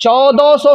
1400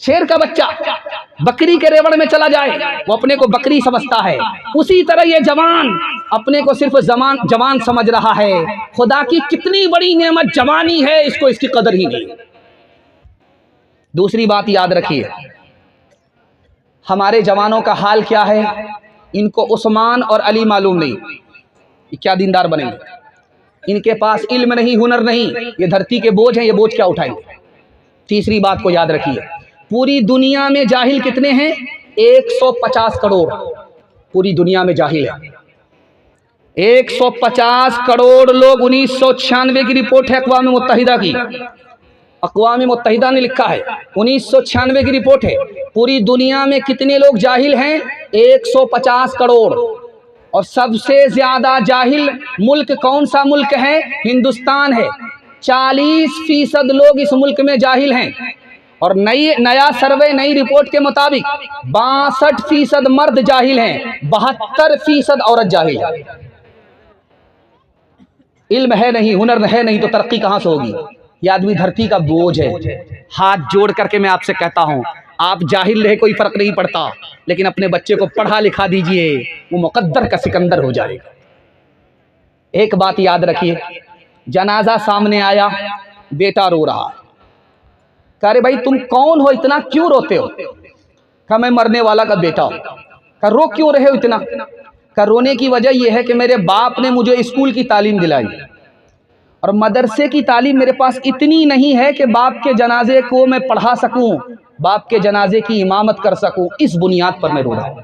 शेर का बच्चा बकरी के रेवड़ में चला जाए वो अपने को बकरी समझता है, उसी तरह ये जवान अपने को सिर्फ जवान समझ रहा है। खुदा की कितनी बड़ी नेमत जवानी है, इसको इसकी कदर ही नहीं। दूसरी बात याद रखिए, हमारे जवानों का हाल क्या है, इनको उस्मान और अली मालूम नहीं, ये क्या दीनदार बनेंगे। इनके पास इल्म नहीं, हुनर नहीं, ये धरती के बोझ हैं, ये बोझ क्या उठाएंगे। तीसरी बात को याद रखिए, पूरी दुनिया में जाहिल कितने हैं, 150 करोड़ पूरी दुनिया में जाहिल है। 150 करोड़ लोग। 1996 की रिपोर्ट है अक़वाम मुत्तहिदा की, अक़वाम मुत्तहिदा ने लिखा है, 1996 की रिपोर्ट है। पूरी दुनिया में कितने लोग जाहिल हैं, 150 करोड़। और सबसे ज्यादा जाहिल मुल्क कौन सा मुल्क है, हिंदुस्तान है। 40% लोग इस मुल्क में जाहिल हैं। और नया सर्वे, नई रिपोर्ट के मुताबिक 62% मर्द जाहिल हैं, 72% औरत जाहिल है। इल्म है नहीं, हुनर है नहीं, तो तरक्की कहां से होगी। ये आदमी धरती का बोझ है। हाथ जोड़ करके मैं आपसे कहता हूं, आप जाहिल रहे कोई फर्क नहीं पड़ता, लेकिन अपने बच्चे को पढ़ा लिखा दीजिए, वो मुकद्दर का सिकंदर हो जाएगा। एक बात याद रखिए, जनाजा सामने आया, बेटा रो रहा, कह रहे भाई तुम कौन हो, इतना क्यों रोते हो। कहा मैं मरने वाला का बेटा हूं। कहा रो क्यों रहे हो इतना। कहा रोने की वजह यह है कि मेरे बाप ने मुझे स्कूल की तालीम दिलाई और मदरसे की तालीम मेरे पास इतनी नहीं है कि बाप के जनाजे को मैं पढ़ा सकूं, बाप के जनाजे की इमामत कर सकूं। इस बुनियाद पर मैं रो रहा हूं।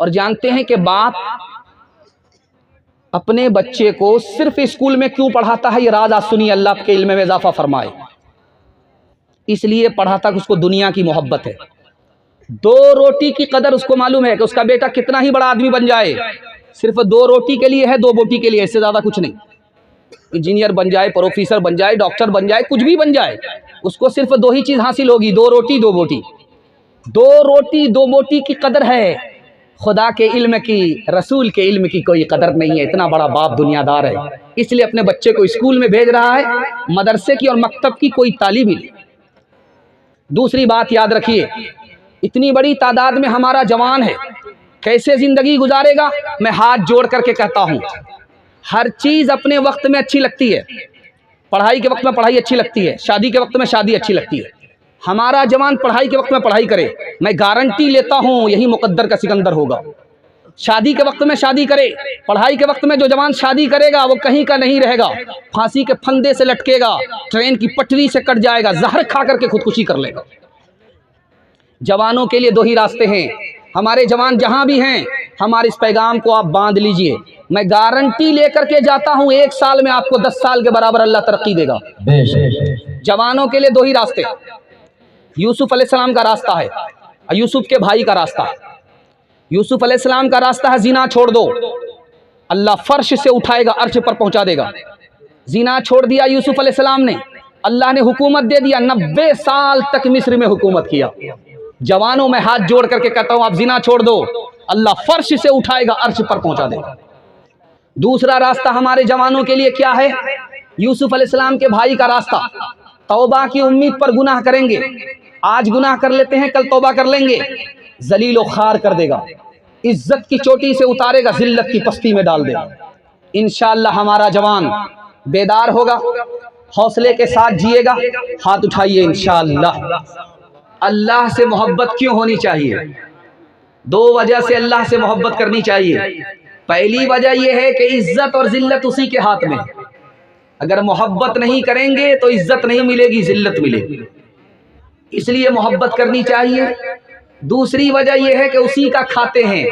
और जानते हैं कि बाप अपने बच्चे को सिर्फ स्कूल में क्यों पढ़ाता है, ये राज आज सुनिए, अल्लाह आपके इल्म में इजाफा फरमाए। इसलिए पढ़ाता कि उसको दुनिया की मोहब्बत है, 2 रोटी की कदर उसको मालूम है कि उसका बेटा कितना ही बड़ा आदमी बन जाए, सिर्फ 2 रोटी के लिए है, 2 बोटी के लिए, इससे ज्यादा कुछ नहीं। इंजीनियर बन जाए, प्रोफेसर बन जाए, डॉक्टर बन जाए, कुछ भी बन जाए, उसको सिर्फ 2 ही चीज हासिल होगी, 2 रोटी 2 बोटी। 2 रोटी 2 बोटी की कदर है, खुदा के इल्म की, रसूल के इल्म की कोई कदर नहीं है। इतना बड़ा बाप दुनियादार है, इसलिए अपने बच्चे को स्कूल में भेज रहा है, मदरसे की और मकतब की कोई तालीम ही नहीं। दूसरी बात याद रखिए, इतनी बड़ी तादाद में हमारा जवान है, कैसे जिंदगी गुजारेगा। मैं हाथ जोड़ करके कहता हूं, हर चीज अपने वक्त में अच्छी लगती है। पढ़ाई के वक्त में पढ़ाई अच्छी लगती है, शादी के वक्त में शादी अच्छी लगती है। हमारा जवान पढ़ाई के वक्त में पढ़ाई करे, मैं गारंटी लेता हूं यही मुकद्दर का सिकंदर होगा। शादी के वक्त में शादी करे, पढ़ाई के वक्त में जो जवान शादी करेगा वो कहीं का नहीं रहेगा, फांसी के फंदे से लटकेगा, ट्रेन की पटरी से कट जाएगा, जहर खा करके खुदकुशी कर लेगा। जवानों के लिए 2 ही रास्ते हैं। हमारे जवान जहां भी हैं, हमारे इस पैगाम को आप बांध लीजिए। मैं गारंटी लेकर के जाता हूं, 1 साल में आपको 10 साल के बराबर अल्लाह तरक्की देगा। जवानों के लिए 2 ही रास्ते, यूसुफ अलैहिस्सलाम का रास्ता है, यूसुफ के भाई का रास्ता है। यूसुफ अलैहिस्सलाम का रास्ता है जिना छोड़ दो, अल्लाह फर्श से उठाएगा, अर्श पर पहुंचा देगा। जिना छोड़ दिया यूसुफ अलैहिस्सलाम ने, अल्लाह ने हुकूमत दे दिया, 90 साल तक मिस्र में हुकूमत किया। जवानों में हाथ जोड़ करके कहता हूं, आप जिना छोड़ दो, अल्लाह फर्श से उठाएगा, अर्श पर पहुंचा देगा। दूसरा रास्ता हमारे जवानों के लिए क्या है, यूसुफ अलैहिस्सलाम के भाई का रास्ता। तौबा की उम्मीद पर गुनाह करेंगे, आज गुनाह कर लेते हैं, कल तौबा कर लेंगे, जलील खार कर देगा, इज्जत की चोटी से उतारेगा, जिल्लत की पस्ती में डाल देगा। इंशाअल्लाह हमारा जवान बेदार होगा, हौसले के साथ जिएगा। हाथ उठाइए इंशाअल्लाह। अल्लाह से मोहब्बत क्यों होनी चाहिए, 2 वजह से अल्लाह से मोहब्बत करनी चाहिए। पहली वजह यह है कि इज्जत और जिल्लत उसी के हाथ में। अगर मोहब्बत नहीं करेंगे तो इज्जत नहीं मिलेगी, जिल्लत मिलेगी, इसलिए मोहब्बत करनी चाहिए। दूसरी वजह यह है कि उसी का खाते हैं,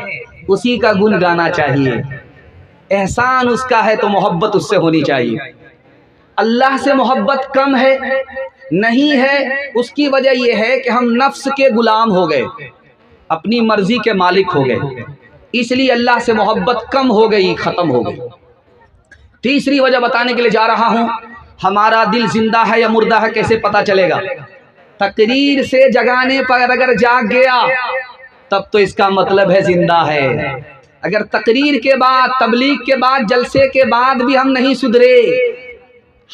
उसी का गुण गाना चाहिए, एहसान उसका है तो मोहब्बत उससे होनी चाहिए। अल्लाह से मोहब्बत कम है, नहीं है, उसकी वजह यह है कि हम नफ्स के गुलाम हो गए, अपनी मर्जी के मालिक हो गए, इसलिए अल्लाह से मोहब्बत कम हो गई, खत्म हो गई। तीसरी वजह बताने के लिए जा रहा हूं, हमारा दिल जिंदा है या मुर्दा है कैसे पता चलेगा। तकरीर से जगाने पर अगर जाग गया तब तो इसका मतलब है जिंदा है। अगर तकरीर के बाद, तबलीग के बाद, जलसे के बाद भी हम नहीं सुधरे,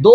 2